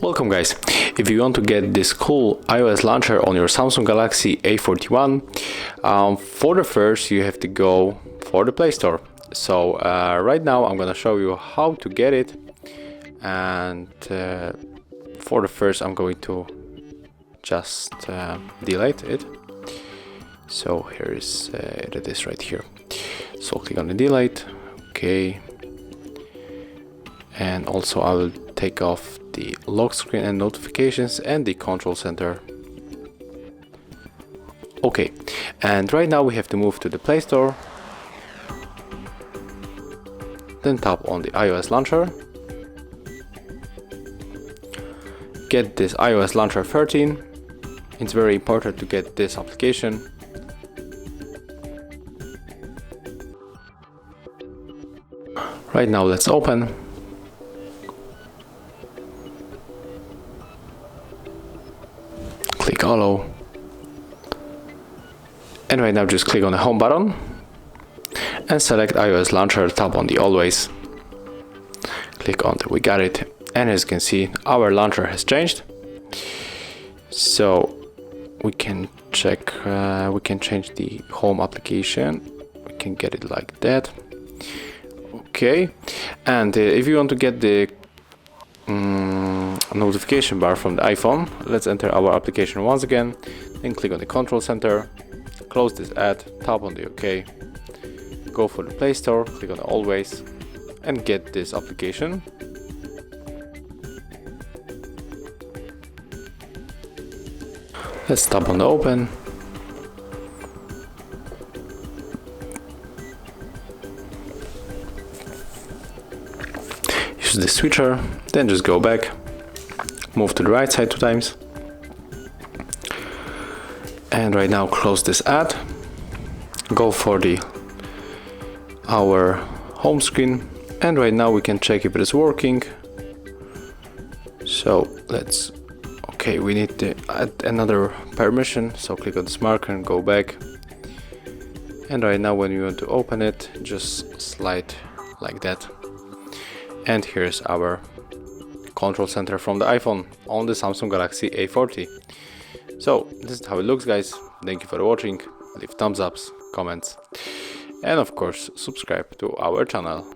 Welcome guys, if you want to get this cool iOS launcher on your Samsung Galaxy A41, for the first you have to go for the Play Store. So right now I'm gonna show you how to get it, and for the first I'm going to just delete it. So here is it is right here. So click on the delete, okay, and also I will take off the lock screen and notifications and the control center. Okay, and right now we have to move to the Play Store, then tap on the iOS launcher, get this iOS launcher 13. It's very important to get this application. Right now let's open. Click allow, and right now just click on the home button and select iOS launcher, tap on the always, click on the we got it, and as you can see our launcher has changed. So we can check, we can change the home application, we can get it like that. Okay, and if you want to get the notification bar from the iPhone, let's enter our application once again, then click on the control center, close this ad, tap on the OK, go for the Play Store, click on the always, and get this application. Let's tap on the open. Use the switcher, then just go back, move to the right side 2 times, and right now close this ad, go for our home screen, and right now we can check if it is working. So let's, okay, we need to add another permission, so click on this marker and go back, and right now when you want to open it, just slide like that, and here's our control center from the iPhone on the Samsung Galaxy A40. So this is how it looks guys. Thank you for watching, leave thumbs ups, comments, and of course subscribe to our channel.